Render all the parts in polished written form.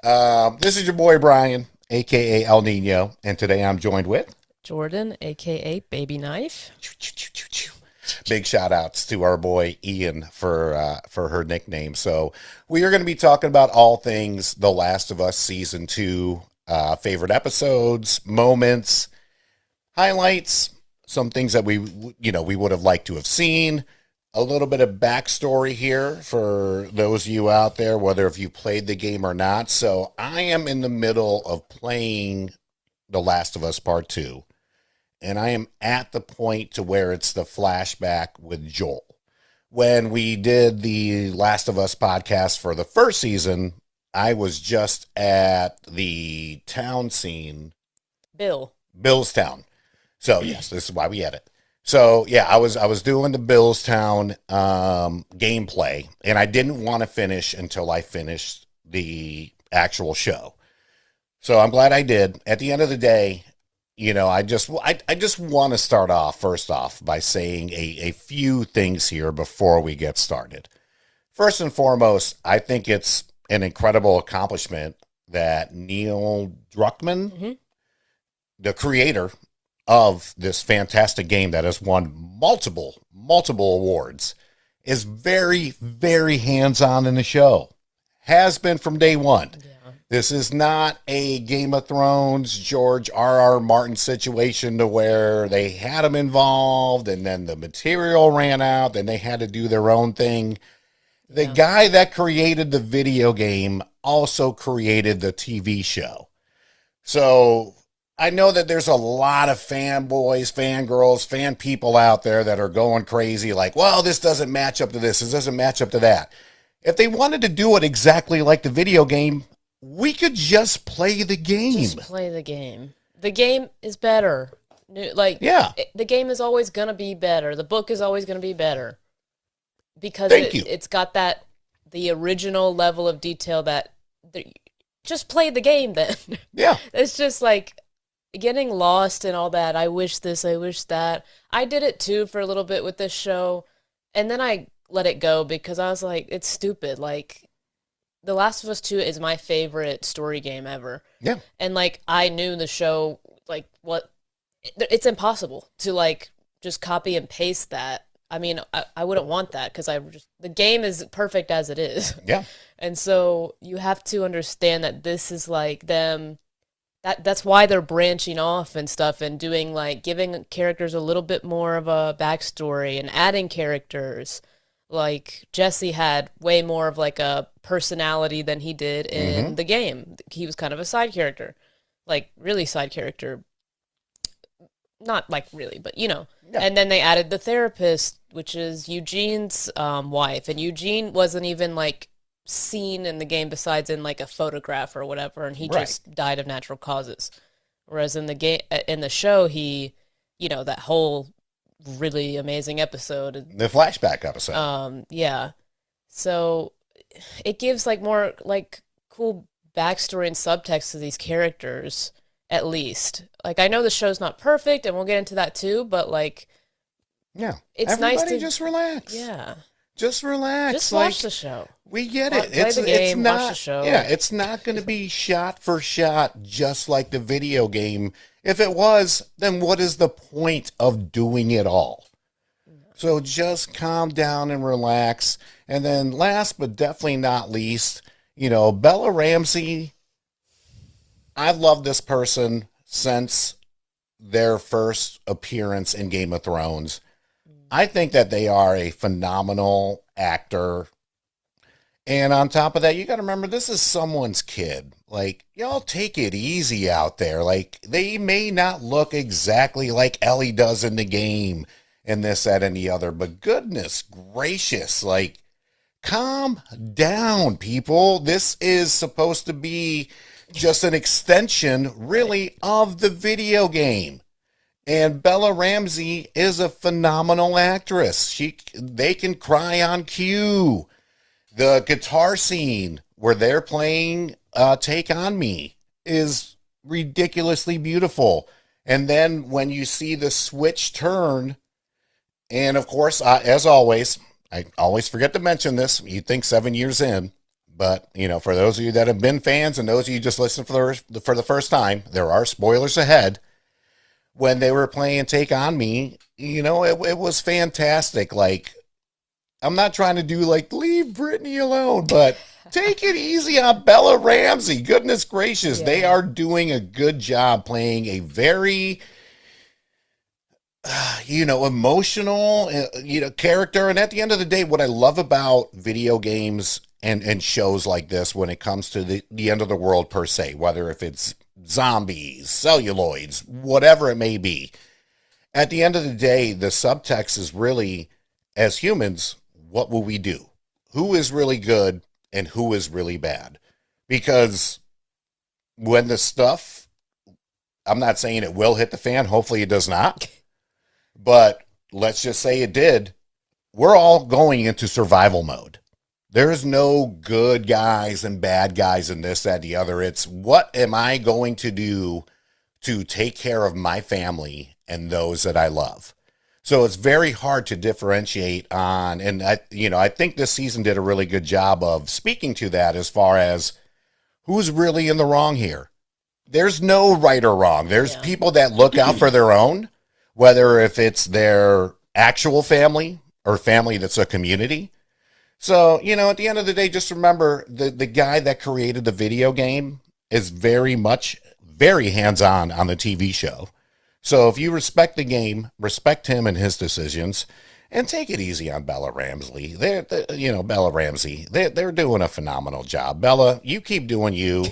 This is your boy Brian, aka El Nino, and today I'm joined with Jordan, aka Baby Knife. big shout outs to our boy Ian for her nickname. So we are going to be talking about all things The Last of Us season 2, favorite episodes, moments, highlights, some things that we would have liked to have seen. A little bit of backstory here for those of you out there, whether if you played the game or not. So I am in the middle of playing The Last of Us Part 2, and I am at the point to where it's the flashback with Joel. When we did the Last of Us podcast for the first season, I was just at the town scene. Bill's town. So yes, this is why we had it. So yeah, I was doing the Billstown gameplay, and I didn't want to finish until I finished the actual show. So I'm glad I did. At the end of the day, I just want to start off first off by saying a few things here before we get started. First and foremost, I think it's an incredible accomplishment that Neil Druckmann, the creator of this fantastic game that has won multiple awards, is very, very hands-on in the show. Has been from day one. Yeah. This is not a Game of Thrones, George R.R. Martin situation to where they had him involved and then the material ran out and they had to do their own thing. The guy that created the video game also created the TV show. So I know that there's a lot of fanboys, fangirls, fan people out there that are going crazy like, well, this doesn't match up to this doesn't match up to that. If they wanted to do it exactly like the video game, we could just play the game. Just play the game. The game is better. The game is always going to be better. The book is always going to be better. Because it's got the original level of detail just play the game then. Yeah. It's just like getting lost and all that. I wish this, I wish that. I did it too for a little bit with this show, and then I let it go because I was like, it's stupid. Like, The Last of Us 2 is my favorite story game ever. Yeah. And like, I knew the show, like, it's impossible to like just copy and paste that. I mean, I wouldn't want that because the game is perfect as it is. Yeah. And so you have to understand that this is like them. That's why they're branching off and stuff and doing like giving characters a little bit more of a backstory and adding characters. Like Jesse had way more of like a personality than he did in the game. He was kind of a side character, like really side character. Not like really, but Yeah. And then they added the therapist, which is Eugene's wife, and Eugene wasn't even like seen in the game besides in like a photograph or whatever, and he just died of natural causes. Whereas in the show, he, that whole really amazing episode, the flashback episode. Yeah. So it gives like more like cool backstory and subtext to these characters, at least. Like, I know the show's not perfect, and we'll get into that too, but like, yeah, it's nice to just relax. Yeah. Just relax. Just watch the show. We get it. Play the game, it's not, watch the show. Yeah, it's not going to be shot for shot just like the video game. If it was, then what is the point of doing it all? So just calm down and relax. And then last but definitely not least, Bella Ramsey, I've loved this person since their first appearance in Game of Thrones. I think that they are a phenomenal actor. And on top of that, you got to remember, this is someone's kid. Like, y'all take it easy out there. Like, they may not look exactly like Ellie does in the game and this, that, and the other, but goodness gracious, like, calm down, people. This is supposed to be just an extension, really, of the video game. And Bella Ramsey is a phenomenal actress. They can cry on cue. The guitar scene where they're playing Take On Me is ridiculously beautiful. And then when you see the switch turn, and of course, as always, I always forget to mention this. You think 7 years in, But, for those of you that have been fans and those of you just listening for the first time, there are spoilers ahead. When they were playing Take On Me, it was fantastic. Like, I'm not trying to do like, leave Brittany alone, but take it easy on Bella Ramsey. Goodness gracious. They Yeah. are doing a good job playing a very, emotional, character. And at the end of the day, what I love about video games and shows like this when it comes to the end of the world per se, whether if it's zombies, celluloids, whatever it may be, at the end of the day, the subtext is really, as humans, what will we do? Who is really good and who is really bad? Because when the stuff, I'm not saying it will hit the fan, hopefully it does not, but let's just say it did, we're all going into survival mode. There is no good guys and bad guys in this, that, the other. It's what am I going to do to take care of my family and those that I love? So it's very hard to differentiate on, and I think this season did a really good job of speaking to that as far as who's really in the wrong here. There's no right or wrong. There's people that look out for their own, whether if it's their actual family or family that's a community. So, at the end of the day, just remember the guy that created the video game is very much, very hands-on on the TV show. So if you respect the game, respect him and his decisions, and take it easy on Bella Ramsey. Bella Ramsey. They're doing a phenomenal job. Bella, you keep doing you.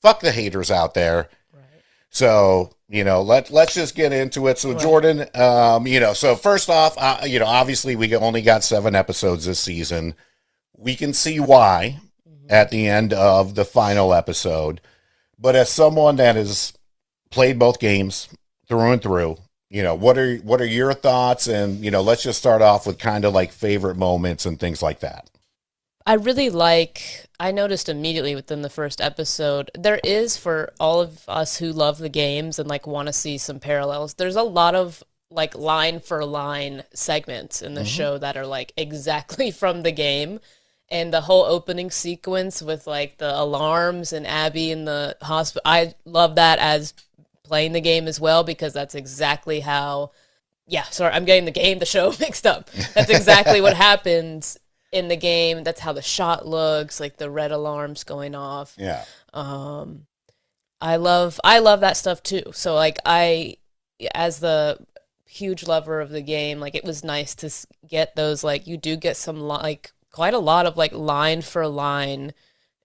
Fuck the haters out there. Right. So, let's just get into it. So, Right. Jordan, so first off, obviously we only got 7 episodes this season. We can see why at the end of the final episode. But as someone that has played both games through and through, what are your thoughts? And, let's just start off with kind of like favorite moments and things like that. I noticed immediately within the first episode, there is for all of us who love the games and like want to see some parallels, there's a lot of like line for line segments in the show that are like exactly from the game. And the whole opening sequence with like the alarms and Abby in the hospital, I love that as playing the game as well, because that's exactly how, sorry, I'm getting the show mixed up. That's exactly what happens in the game. That's how the shot looks, like the red alarms going off. Yeah. I love that stuff too. So like as the huge lover of the game, like it was nice to get those, like you do get some like quite a lot of like line for line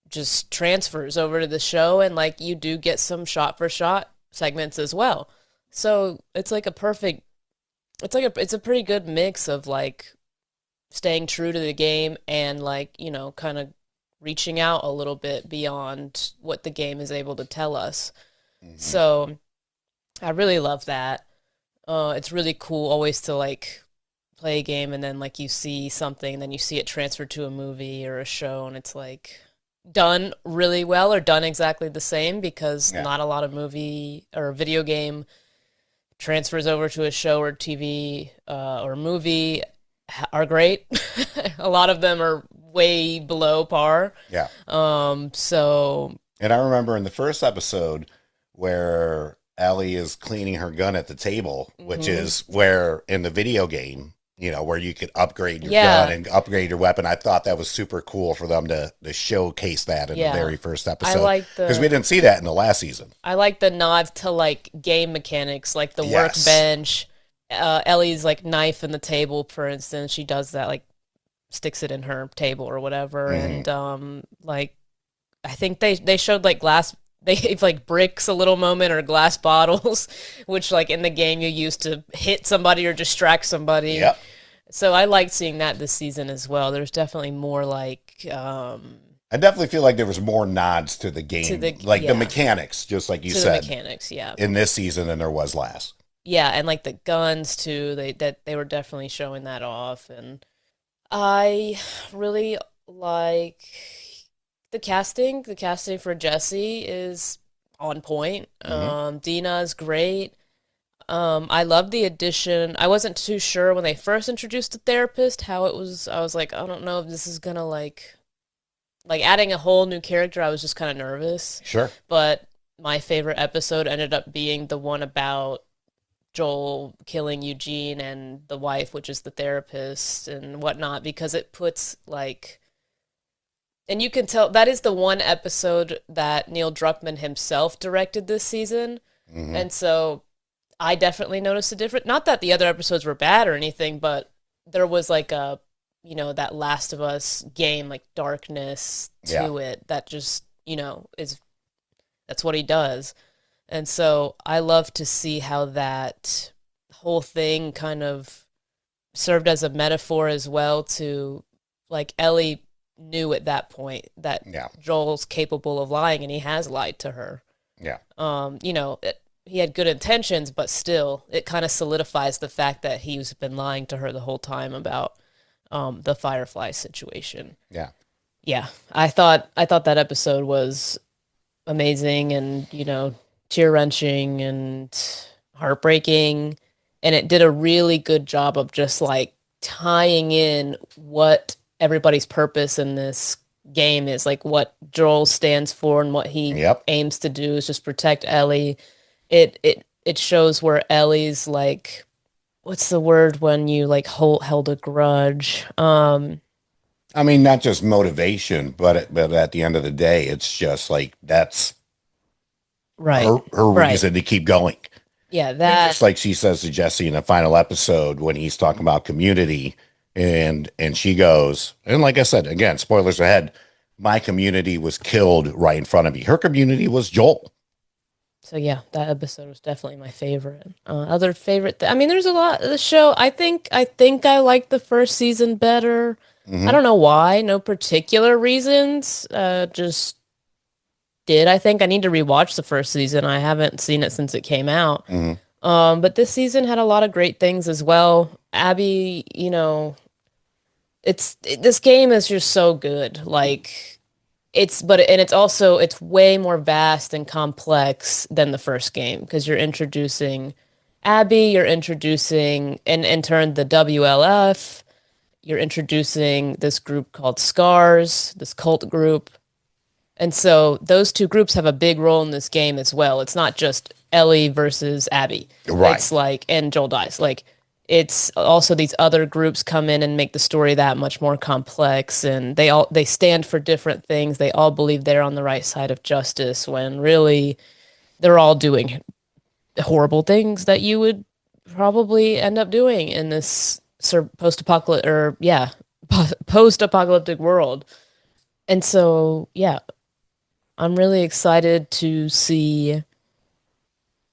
just transfers over to the show, and like you do get some shot for shot segments as well. So it's like it's a pretty good mix of like staying true to the game and like, kind of reaching out a little bit beyond what the game is able to tell us. So I really love that. It's really cool always to like play a game and then like you see something and then you see it transferred to a movie or a show, and it's like done really well or done exactly the same, because not a lot of movie or video game transfers over to a show or TV or movie are great. A lot of them are way below par. Yeah. So. And I remember in the first episode where Ellie is cleaning her gun at the table, which is where in the video game, where you could upgrade your gun and upgrade your weapon. I thought that was super cool for them to showcase that in the very first episode. Because we didn't see that in the last season. I like the nods to like game mechanics, like the workbench, Ellie's like knife in the table, for instance. She does that, like sticks it in her table or whatever. And like I think they showed like they gave like bricks a little moment, or glass bottles, which like in the game you use to hit somebody or distract somebody. Yep. So I liked seeing that this season as well. There's definitely more like I definitely feel like there was more nods to the game, the mechanics, just like you said. The mechanics, in this season than there was last. Yeah, and like the guns too. They were definitely showing that off, and I really like the casting. The casting for Jesse is on point. Dina is great. I love the addition. I wasn't too sure when they first introduced the therapist how it was. I was like, I don't know if this is gonna like like adding a whole new character, I was just kind of nervous. Sure. But my favorite episode ended up being the one about Joel killing Eugene and the wife, which is the therapist and whatnot, because it puts like, and you can tell that is the one episode that Neil Druckmann himself directed this season. And so I definitely noticed a difference. Not that the other episodes were bad or anything, but there was like a, that Last of Us game, like darkness to it that just, that's what he does. And so I love to see how that whole thing kind of served as a metaphor as well to, like, Ellie knew at that point that Joel's capable of lying, and he has lied to her. Yeah. He had good intentions, but still, it kind of solidifies the fact that he's been lying to her the whole time about the Firefly situation. Yeah. Yeah. I thought that episode was amazing and, tear-wrenching and heartbreaking, and it did a really good job of just like tying in what everybody's purpose in this game is, like what Joel stands for and what he aims to do is just protect Ellie. It shows where Ellie's like, what's the word when you like held a grudge? I mean, not just motivation, but at the end of the day, it's just like that's her reason to keep going. Yeah, that just like she says to Jesse in the final episode when he's talking about community, and she goes, and like I said, again, spoilers ahead, my community was killed right in front of me. Her community was Joel. So yeah, that episode was definitely my favorite. Other favorite, I mean, there's a lot of the show. I think I liked the first season better. I don't know why, no particular reasons. Just did. I think I need to rewatch the first season. I haven't seen it since it came out. But this season had a lot of great things as well. Abby, this game is just so good. Like it's way more vast and complex than the first game because you're introducing Abby, you're introducing and in turn the WLF, you're introducing this group called Scars, this cult group. And so those two groups have a big role in this game as well. It's not just Ellie versus Abby. Right. It's like, and Joel dies. Like, it's also these other groups come in and make the story that much more complex. And they stand for different things. They all believe they're on the right side of justice when really they're all doing horrible things that you would probably end up doing in this post-apocalyptic world. And so, yeah, I'm really excited to see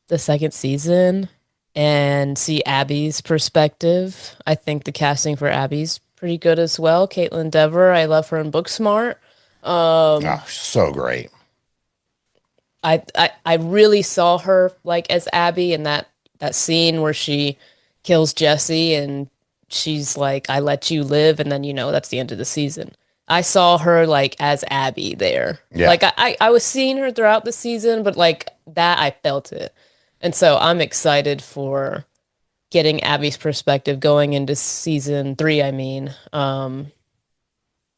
the second season and see Abby's perspective. I think the casting for Abby's pretty good as well. Kaitlyn Dever, I love her in Booksmart. So great. I really saw her like as Abby in that scene where she kills Jesse and she's like, I let you live, and then that's the end of the season. I saw her like as Abby there. Yeah. Like I was seeing her throughout the season, but like that I felt it. And so I'm excited for getting Abby's perspective going into season 3, I mean.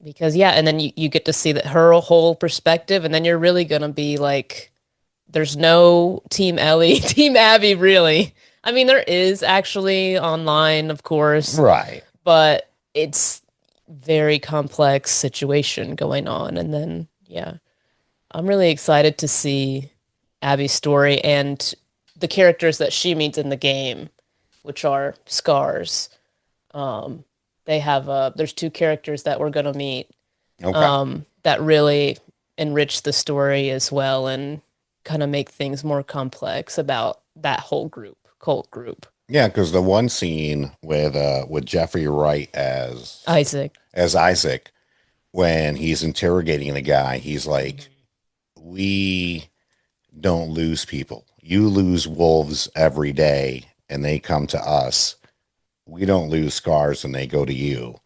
Because and then you get to see that her whole perspective, and then you're really gonna be like, there's no Team Ellie, Team Abby, really. I mean, there is actually online, of course. Right. But it's very complex situation going on. And then, I'm really excited to see Abby's story and the characters that she meets in the game, which are Scars. They have there's 2 characters that we're going to meet that really enrich the story as well and kind of make things more complex about that whole cult group. Yeah, because the one scene with Jeffrey Wright as Isaac, when he's interrogating the guy, he's like, "We don't lose people. You lose wolves every day, and they come to us. We don't lose Scars, and they go to you."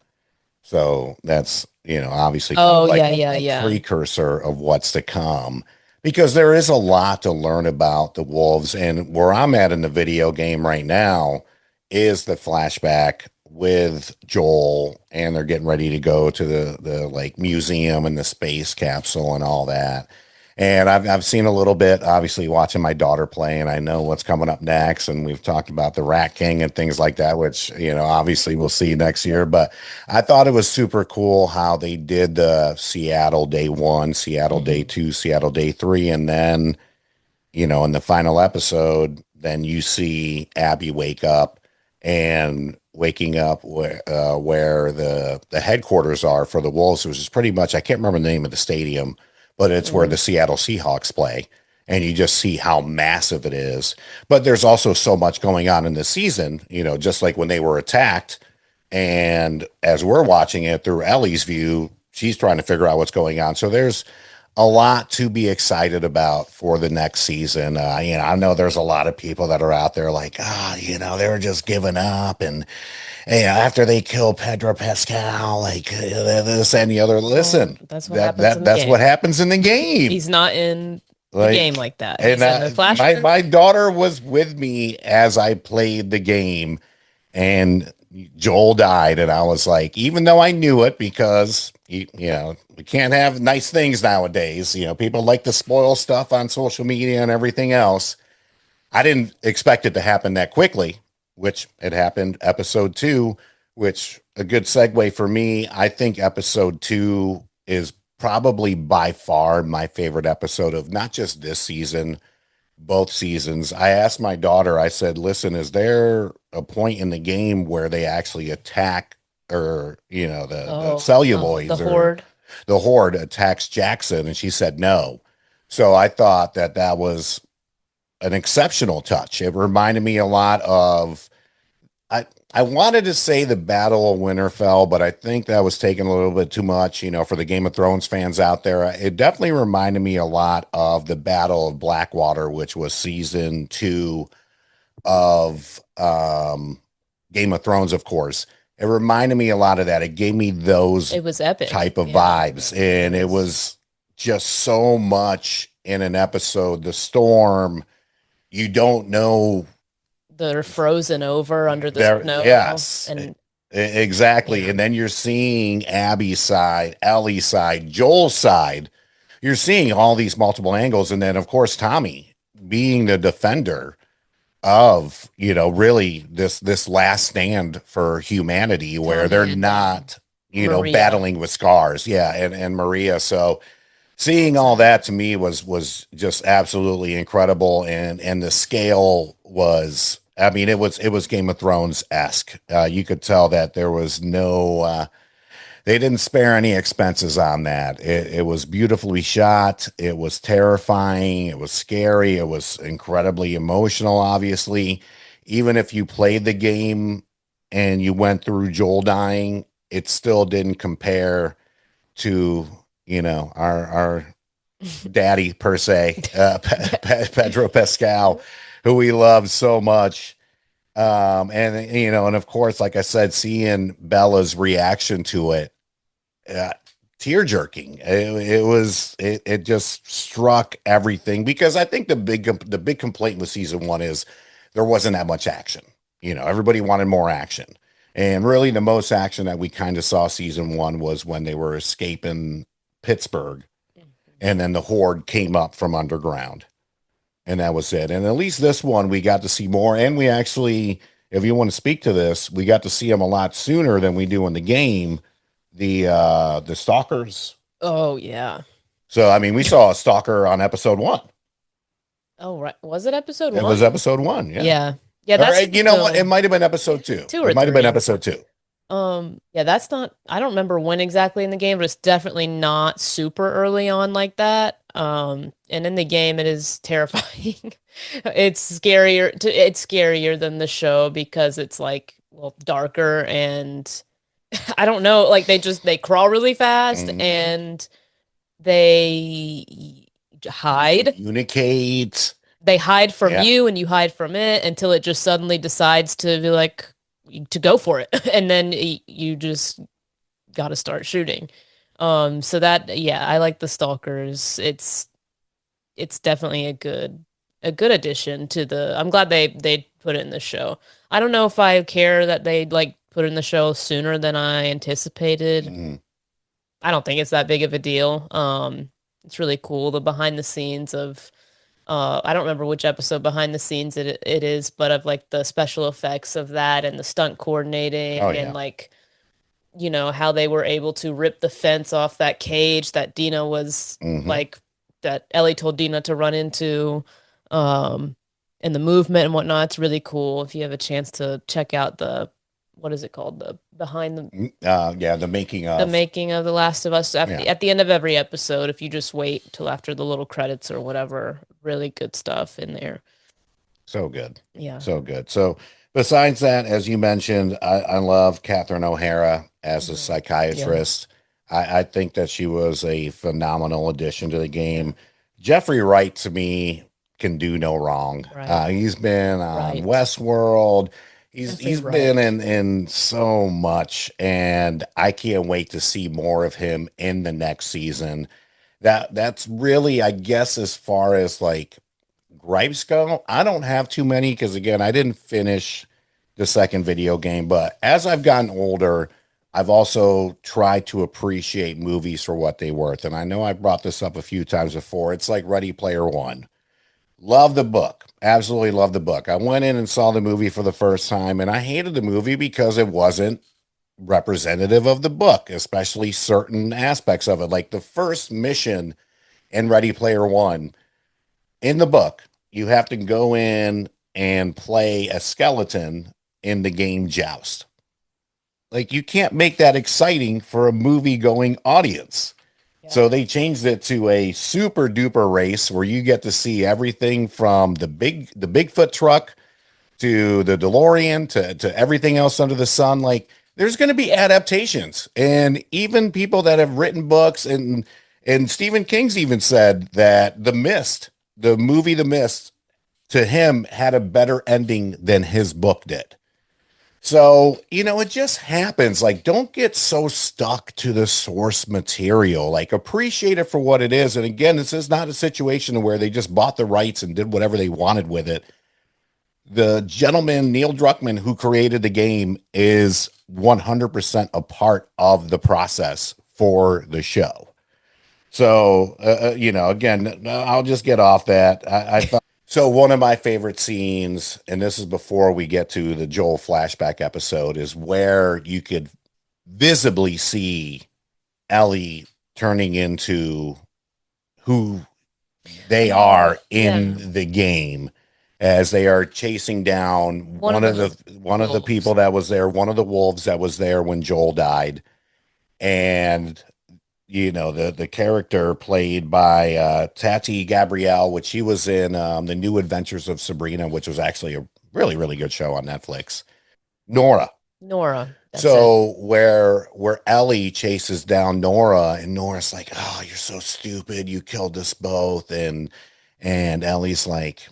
So that's obviously a precursor of what's to come. Because there is a lot to learn about the wolves, and where I'm at in the video game right now is the flashback with Joel, and they're getting ready to go to the like museum and the space capsule and all that. And I've seen a little bit, obviously watching my daughter play, and I know what's coming up next. And we've talked about the Rat King and things like that, which obviously we'll see next year. But I thought it was super cool how they did the Seattle day one, Seattle day Hmm. two, Seattle day three, and then in the final episode, then you see Abby wake up and waking up where the headquarters are for the Wolves, which is pretty much, I can't remember the name of the stadium, but it's where Hmm. the Seattle Seahawks play. And you just see how massive it is. But there's also so much going on in the season, just like when they were attacked. And as we're watching it through Ellie's view, she's trying to figure out what's going on. So there's a lot to be excited about for the next season. I know there's a lot of people that are out there like, they were just giving up, and after they kill Pedro Pascal, like this and the other. Well, Listen, that's what that happens that in the that's what game. happens in the game. He's not in the game Like, like that. and He's in the flashback. my daughter was with me as I played the game, and Joel died, and I was like, even though I knew it, because we can't have nice things nowadays. People like to spoil stuff on social media and everything else. I didn't expect it to happen that quickly, which it happened episode two, which a good segue for me. I think episode two is probably by far my favorite episode of not just this season, both seasons. I asked my daughter, I said, listen, is there a point in the game where they actually attack, or, the The celluloids or horde. the horde attacks Jackson? And she said no. So I thought that was an exceptional touch. It reminded me a lot of, I, I wanted to say the Battle of Winterfell, but I think that was taking a little bit too much, for the Game of Thrones fans out there. It definitely reminded me a lot of the Battle of Blackwater, which was season two of Game of Thrones, of course. It reminded me a lot of that. It gave me those It was epic. type of Yeah, vibes, it and it was. was just so much in an episode. The storm, you don't know They're frozen over under the there. snow, Yes, and exactly. yeah, And then you're seeing Abby's side, Ellie's side, Joel's side. You're seeing all these multiple angles, and then of course Tommy being the defender of really this last stand for humanity, where Tommy they're and not Maria. battling with scars. Yeah, and Maria. So seeing all that to me was just absolutely incredible, and the scale was, I mean, it was Game of Thrones esque. You could tell that there was no they didn't spare any expenses on that. It was beautifully shot. It was terrifying. It was scary. It was incredibly emotional, obviously. Even if you played the game and you went through Joel dying, it still didn't compare to, our daddy per se, Pedro Pascal, who we love so much. And of course, like I said, seeing Bella's reaction to it, uh, tear jerking. It just struck everything, because I think the big complaint with season one is there wasn't that much action. Everybody wanted more action. And really the most action that we kind of saw season one was when they were escaping Pittsburgh, and then the horde came up from underground, and that was it. And at least this one we got to see more, and we actually, if you want to speak to this, we got to see them a lot sooner than we do in the game, the stalkers. Oh yeah. So I mean, we saw a stalker on episode one. Oh right. Was it episode It one? was episode one, yeah. Yeah. Yeah, Or that's you know what? It no might have been episode two. two or It might have been three. episode two. Yeah, that's not, I don't remember when exactly in the game, but it's definitely not super early on like that. And in the game it is terrifying. It's scarier than the show because it's like, well, darker and I don't know, like they crawl really fast Mhm. and they hide. Communicate. They hide from Yeah. you and you hide from it until it just suddenly decides to be like to go for it and then you just got to start shooting. So that, yeah, I like the stalkers. It's definitely a good addition to the, I'm glad they put it in the show. I don't know if I care that they like put in the show sooner than I anticipated. Mhm. I don't think it's that big of a deal. It's really cool, the behind the scenes of I don't remember which episode behind the scenes it is, but of like the special effects of that and the stunt Oh coordinating and yeah. like how they were able to rip the fence off that cage that Dina was Hmm. like that Ellie told Dina to run into, um, and the movement and whatnot. It's really cool if you have a chance to check out the what is it called? The behind Yeah, the making the of. making of The Last of Us Yeah, at the end of every episode, if you just wait till after the little credits or whatever. Really good stuff in there. so good, Yeah. so good. So besides that, as you mentioned, I love Catherine O'Hara as a Yeah. psychiatrist. I think that she was a phenomenal addition to the Yeah. game. Jeffrey Wright to me can do no wrong. Right. He's been on Right. Westworld. Jeffrey He's been Wright. in so much, and I can't wait to see more of him in the next season. That's really, I guess, as far as like gripes go, I don't have too many because again, I didn't finish the second video game, but as I've gotten older, I've also tried to appreciate movies for what they worth. And I know I brought this up a few times before. It's like Ready Player One. Love the book. Absolutely love the book. I went in and saw the movie for the first time, and I hated the movie because it wasn't representative of the book, especially certain aspects of it. Like the first mission in Ready Player One in the book, you have to go in and play a skeleton in the game Joust. Like you can't make that exciting for a movie going audience. Yeah. So they changed it to a super duper race where you get to see everything from the Bigfoot truck to the DeLorean to everything else under the sun. Like there's going to be adaptations, and even people that have written books and Stephen King's even said that The Mist, the movie The Mist, to him had a better ending than his book did. So, it just happens. Like, don't get so stuck to the source material. Like, appreciate it for what it is. And again, this is not a situation where they just bought the rights and did whatever they wanted with it. The gentleman, Neil Druckmann, who created the game, is 100% a part of the process for the show. So, again, I'll just get off that. I thought so. One of my favorite scenes, and this is before we get to the Joel flashback episode, is where you could visibly see Ellie turning into who they Oh, are yeah. in the game as they are chasing down One of the one of the wolves. people that was there, one of the wolves that was there when Joel died, and the character played by Tati Gabrielle, which she was in the New Adventures of Sabrina, which was actually a really really good show on Netflix. Nora. Nora. That's it. So where Ellie chases down Nora, and Nora's like, "Oh, you're so stupid! You killed us both," and Ellie's like,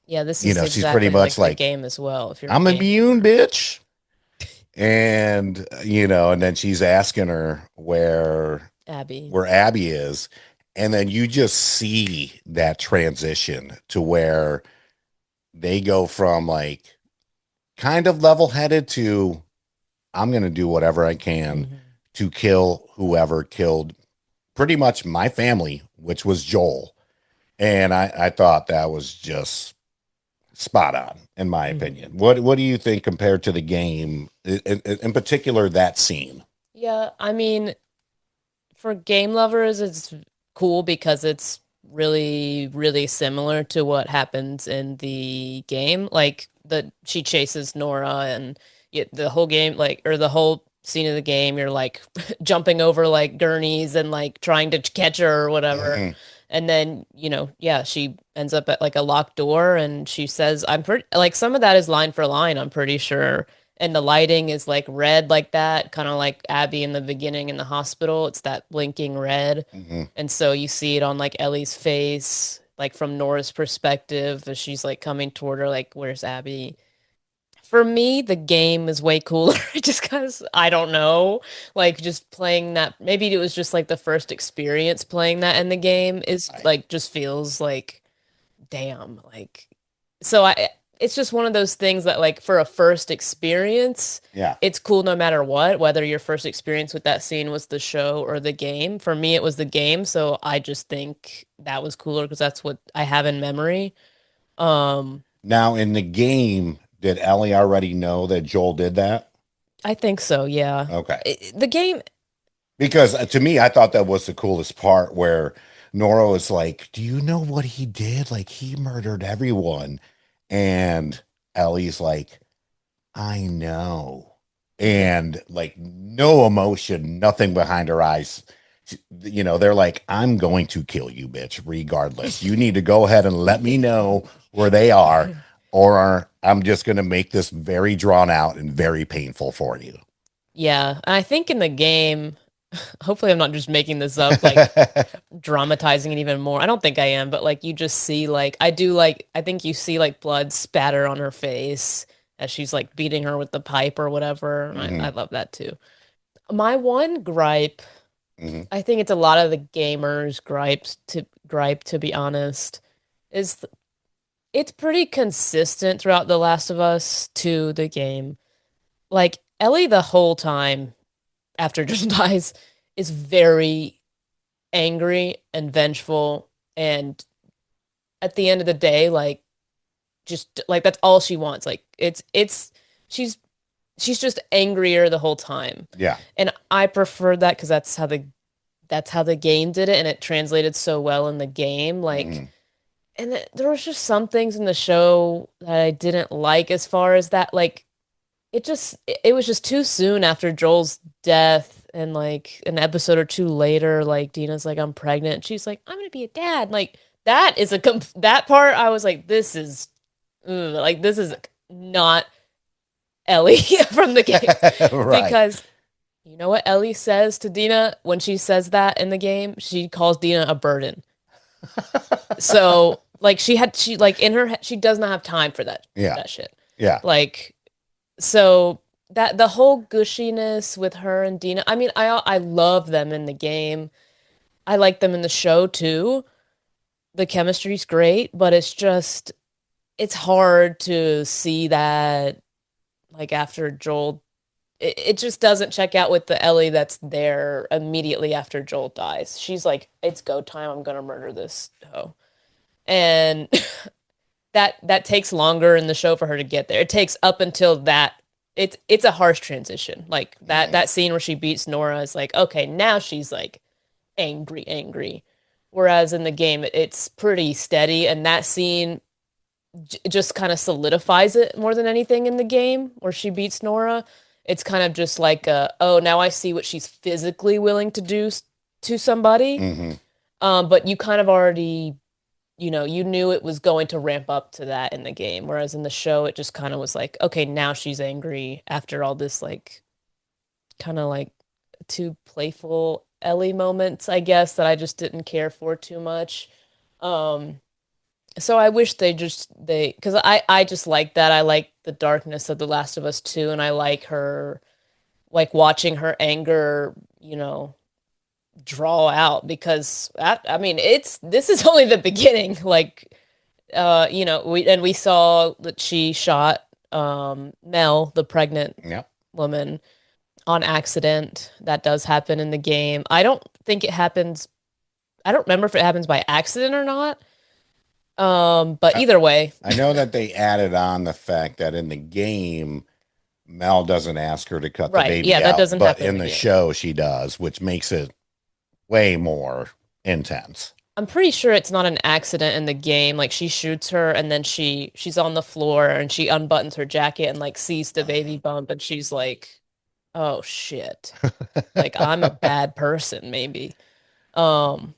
Yeah, this is she's pretty exactly much like the like, game as well. If you're a "I'm game. immune, bitch." And and then she's asking her Abby. where Abby is. And then you just see that transition to where they go from like kind of level headed to I'm going to do whatever I can Hmm. to kill whoever killed pretty much my family, which was Joel. And I thought that was just spot on, in my Hmm. opinion. What do you think compared to the game, in particular, that scene? Yeah, I mean, for game lovers, it's cool because it's really, really similar to what happens in the game. Like she chases Nora and the whole game, like, or the whole scene of the game, you're like jumping over like gurneys and like trying to catch her or whatever. Mhm. And then, yeah, she ends up at like a locked door and she says, I'm pretty like some of that is line for line, I'm pretty sure, and the lighting is like red like that, kind of like Abby in the beginning in the hospital. It's that blinking red. Mhm. And so you see it on like Ellie's face, like from Nora's perspective, as she's like coming toward her, like, where's Abby? For me, the game is way cooler just because I don't know. Like, just playing that, maybe it was just like the first experience playing that in the game is I, like, just feels like, damn. Like, so it's just one of those things that like for a first experience, Yeah. it's cool no matter what, whether your first experience with that scene was the show or the game. For me, it was the game, so I just think that was cooler because that's what I have in memory. Um, Now, in the game, did Ellie already know that Joel did that? I think so, yeah. Okay. The game, Because to me, I thought that was the coolest part where Nora was like, "Do you know what he did? Like, he murdered everyone." And Ellie's like, "I know." And like, no emotion, nothing behind her eyes. They're like, "I'm going to kill you, bitch, regardless. You need to go ahead and let me know where they are, or I'm just going to make this very drawn out and very painful for you." yeah. And I think in the game, hopefully I'm not just making this up, like dramatizing it even more. I don't think I am, but like you just see like I think you see like blood spatter on her face as she's like beating her with the pipe or whatever. And I Hmm. love that too. My one gripe, Hmm. I think it's a lot of the gamers' gripe to be honest, is it's pretty consistent throughout The Last of Us to the game. Like Ellie the whole time after Jill dies is very angry and vengeful, and at the end of the day like just like that's all she wants. Like it's she's she's just angrier the whole time, Yeah. and I prefer that because that's how the game did it, and it translated so well in the game. Like, Hmm. and there was just some things in the show that I didn't like as far as that. Like, it was just too soon after Joel's death, and like an episode or two later, like Dina's like, I'm pregnant. And she's like, I'm gonna be a dad. Like, that is that part I was like, this is like this is not Ellie from the game. Right. Because you know what Ellie says to Dina when she says that in the game? She calls Dina a burden. So like she like in her head she does not have time for Yeah. that shit. Yeah. Like, so that the whole gushiness with her and Dina, I mean, I love them in the game. I like them in the show too. The chemistry's great, but it's hard to see that like after Joel it just doesn't check out with the Ellie that's there immediately after Joel dies. She's like, it's go time. I'm gonna murder this hoe. And that takes longer in the show for her to get there. It takes up until that. It's a harsh transition. Like that scene where she beats Nora is like, okay, now she's like angry, angry. Whereas in the game, it's pretty steady, and that scene just kind of solidifies it more than anything in the game where she beats Nora. It's kind of just like, oh, now I see what she's physically willing to do to somebody. Hmm. But you kind of already, you knew it was going to ramp up to that in the game. Whereas in the show, it just kind of was like, okay, now she's angry after all this, like, kind of like too playful Ellie moments, I guess, that I just didn't care for too much. Um, so I wish because I just like that. I like the darkness of The Last of Us 2, and I like her, like watching her anger, draw out because I mean this is only the beginning. Like, we saw that she shot Mel, the pregnant Yep. woman, on accident. That does happen in the game. I don't think it happens. I don't remember if it happens by accident or not. But I, either way, I know that they added on the fact that in the game, Mel doesn't ask her to cut the right. Yeah, baby that out, doesn't but happen in in the the game. show, she does, which makes it way more intense. I'm pretty sure it's not an accident in the game. Like she shoots her and then she's on the floor and she unbuttons her jacket and like sees the baby bump and she's like, "Oh shit. Like I'm a bad person maybe." Um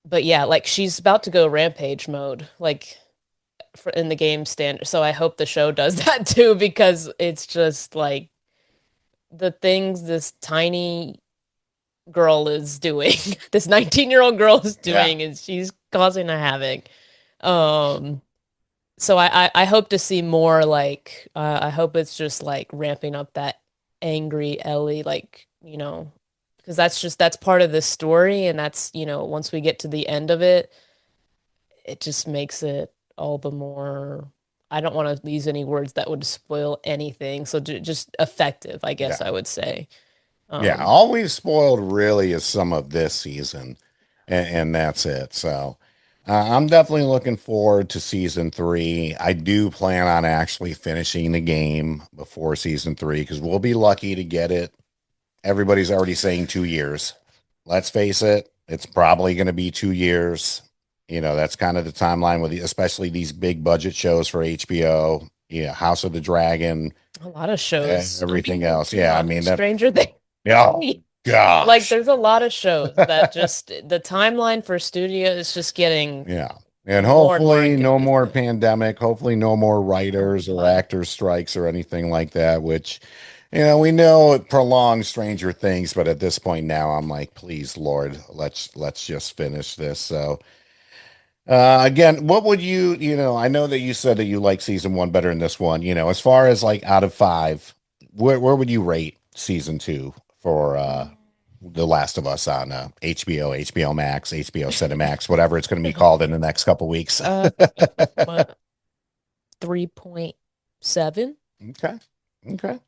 but yeah, like she's about to go rampage mode like in the game standard. So I hope the show does that too because it's just like the things this tiny girl is doing, this 19-year-old girl is Yeah. doing, is she's causing a havoc. Um, so I hope to see more like I hope it's just like ramping up that angry Ellie, like, because that's part of the story, and that's, once we get to the end of it, it just makes it all the more. I don't want to use any words that would spoil anything. So just effective, I guess Yeah. I would say. Yeah. Um, All we've spoiled really is some of this season, and that's it. So I'm definitely looking forward to season three. I do plan on actually finishing the game before season three because we'll be lucky to get it. Everybody's already saying 2 years. Let's face it, it's probably going to be 2 years. That's kind of the timeline with especially these big budget shows for HBO. Yeah, House of the Dragon, a lot of shows. I everything mean, else. come Yeah, I on, mean that. Stranger Things. Oh Like, gosh. there's a lot of shows that just the timeline for studio is just getting Yeah. And more and more hopefully no more inconsistent. pandemic, hopefully no more Oh writers or God. actors strikes or anything like that, which we know it prolongs Stranger Things, but at this point now I'm like, please Lord, let's just finish this. So again, what would I know that you said that you like season one better than this one, as far as like out of five, where would you rate season two for The Last of Us on HBO, HBO Max, HBO Cinemax, whatever it's going to be called in the next couple weeks. Uh, what, 3.7? Okay. Okay.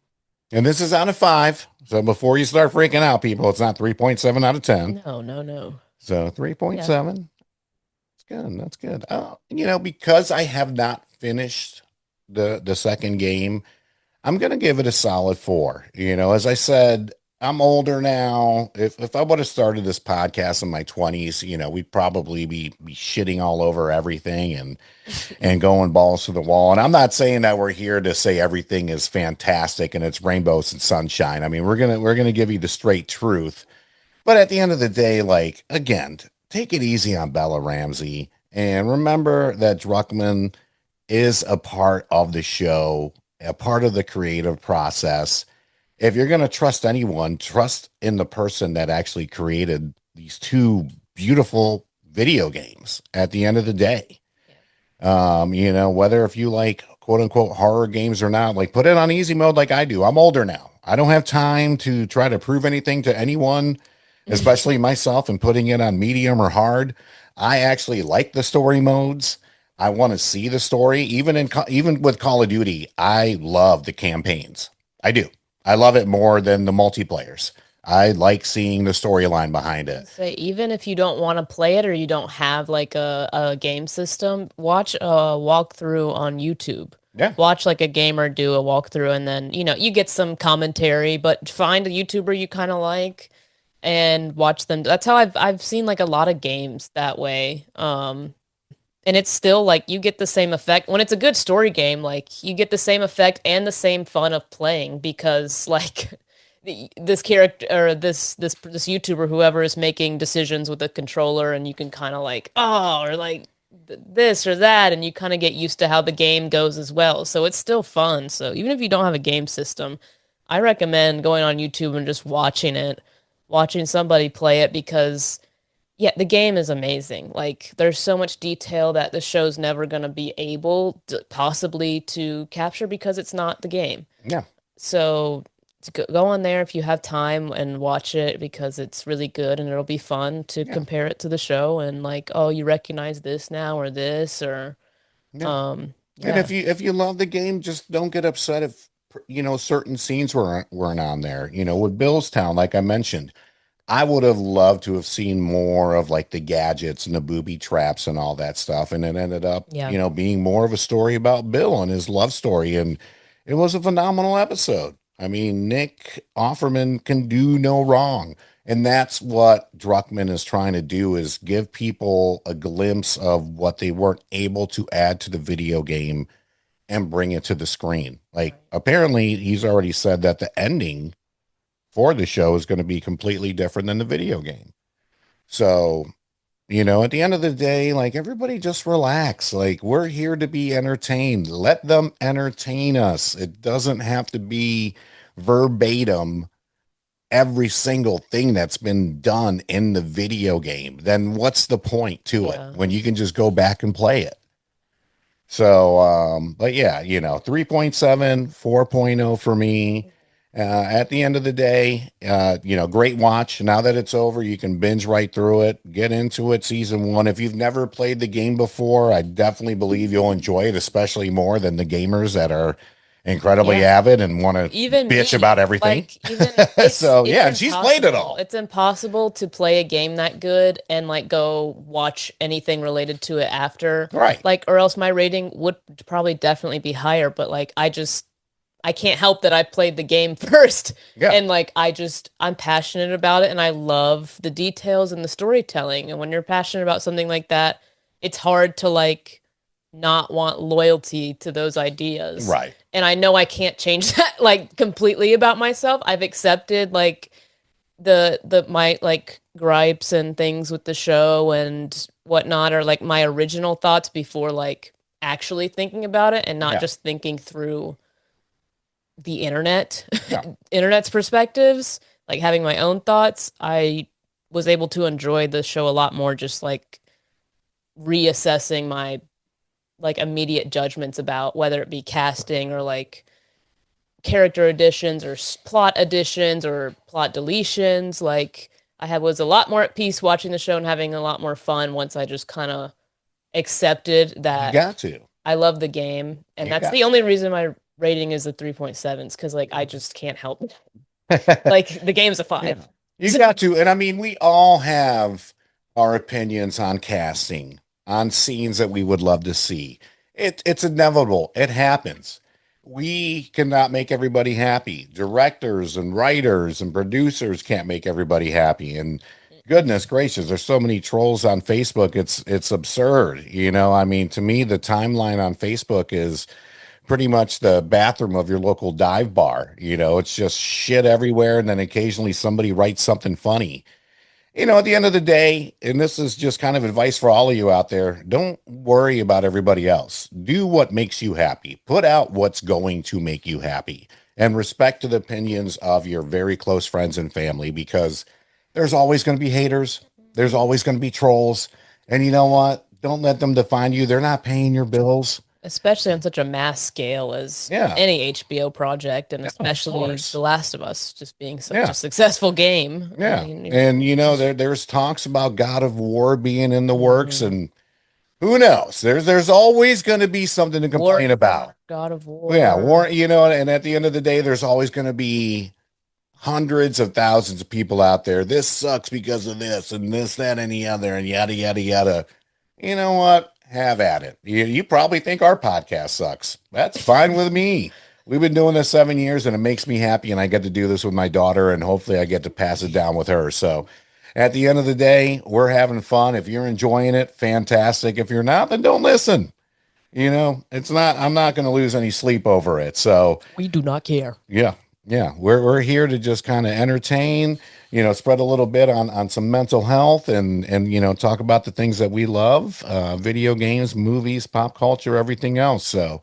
And this is out of five. So before you start freaking out, people, it's not 3.7 out of 10. No, no, no. So Yeah. 3.7. That's good. That's good. Because I have not finished the second game, I'm gonna give it a solid four. As I said, I'm older now. If I would have started this podcast in my 20s, we'd probably be shitting all over everything and going balls to the wall. And I'm not saying that we're here to say everything is fantastic and it's rainbows and sunshine. I mean, we're gonna give you the straight truth. But at the end of the day, like again, take it easy on Bella Ramsey and remember that Druckmann is a part of the show, a part of the creative process. If you're going to trust anyone, trust in the person that actually created these two beautiful video games at the end of the day. Yeah. Whether if you like quote unquote horror games or not, like put it on easy mode like I do. I'm older now. I don't have time to try to prove anything to anyone, especially myself, and putting it on medium or hard. I actually like the story modes. I want to see the story. Even with Call of Duty, I love the campaigns. I do. I love it more than the multiplayers. I like seeing the storyline behind it. Say, even if you don't want to play it or you don't have like a game system, watch a walkthrough on YouTube. Yeah. Watch like a gamer do a walkthrough and then, you get some commentary, but find a YouTuber you kind of like and watch them. That's how I've seen like a lot of games that way. And it's still like you get the same effect when it's a good story game, like you get the same effect and the same fun of playing because like this character or this YouTuber, whoever is making decisions with the controller, and you can kind of like, oh, or like this or that, and you kind of get used to how the game goes as well. So it's still fun. So even if you don't have a game system, I recommend going on YouTube and just watching it, watching somebody play it because yeah, the game is amazing. Like there's so much detail that the show's never going to be able to, possibly to capture because it's not the game. Yeah. So go on there if you have time and watch it because it's really good and it'll be fun to Yeah. compare it to the show and like, oh, you recognize this now or this or Yeah. And yeah. if you love the game, just don't get upset if certain scenes weren't on there. With Billstown, like I mentioned, I would have loved to have seen more of like the gadgets and the booby traps and all that stuff. And it ended up, Yeah. being more of a story about Bill and his love story. And it was a phenomenal episode. I mean, Nick Offerman can do no wrong. And that's what Druckmann is trying to do is give people a glimpse of what they weren't able to add to the video game and bring it to the screen. Like Right. apparently he's already said that the ending for the show is going to be completely different than the video game. So, at the end of the day, like everybody just relax. Like we're here to be entertained. Let them entertain us. It doesn't have to be verbatim every single thing that's been done in the video game. Then what's the point to it Yeah. when you can just go back and play it? So, but yeah, 3.7, 4.0 for me. At the end of the day, great watch. Now that it's over, you can binge right through it, get into it. Season one. If you've never played the game before, I definitely believe you'll enjoy it, especially more than the gamers that are incredibly Yeah. avid and want to Even bitch about me, everything. like even So it's yeah, and she's played it impossible. all. It's impossible to play a game that good and like go watch anything related to it after. Right. Like or else my rating would probably definitely be higher, but like I can't help that I played the game first Yeah. and like I'm passionate about it and I love the details and the storytelling. And when you're passionate about something like that, it's hard to like not want loyalty to those ideas. Right. And I know I can't change that like completely about myself. I've accepted like the my like gripes and things with the show and whatnot are like my original thoughts before like actually thinking about it and not Yeah. just thinking through the internet, Yeah. internet's perspectives, like having my own thoughts. I was able to enjoy the show a lot more just like reassessing my like immediate judgments about whether it be casting or like character additions or plot additions or plot deletions. Like was a lot more at peace watching the show and having a lot more fun once I just kind of accepted You that got to. I love the game, and You that's got the only reason my rating is a 3.7s because like I just can't help it. Like the game's a Yeah. 5. You got to. And I mean, we all have our opinions on casting, on scenes that we would love to see. It's inevitable. It happens. We cannot make everybody happy. Directors and writers and producers can't make everybody happy. And goodness gracious, there's so many trolls on Facebook. It's absurd. I mean, to me, the timeline on Facebook is pretty much the bathroom of your local dive bar. It's just shit everywhere. And then occasionally somebody writes something funny. At the end of the day, and this is just kind of advice for all of you out there, don't worry about everybody else. Do what makes you happy. Put out what's going to make you happy and respect to the opinions of your very close friends and family because there's always going to be haters. There's always going to be trolls. And you know what? Don't let them define you. They're not paying your bills. Especially on such a mass scale as Yeah. any HBO project, and Yeah, of especially course. The Last of Us just being such a Yeah. successful game. I Yeah. mean, And there's talks about God of War being in the works mhm. and who knows? There's always going to be something to War, complain about. God of Yeah, War. war, and at the end of the day there's always going to be hundreds of thousands of people out there. This sucks because of this and this that and the other and yada yada yada. You know what? Have at it. You probably think our podcast sucks. That's fine with me. We've been doing this 7 years and it makes me happy. And I get to do this with my daughter and hopefully I get to pass it down with her. So at the end of the day, we're having fun. If you're enjoying it, fantastic. If you're not, then don't listen. I'm not going to lose any sleep over it. So We do not care. yeah, yeah, we're here to just kind of entertain, spread a little bit on some mental health and talk about the things that we love, video games, movies, pop culture, everything else. So,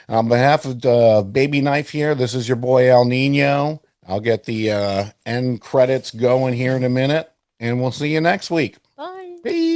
on behalf of Baby Knife here, this is your boy El Nino. I'll get the end credits going here in a minute, and we'll see you next week. Bye. Peace.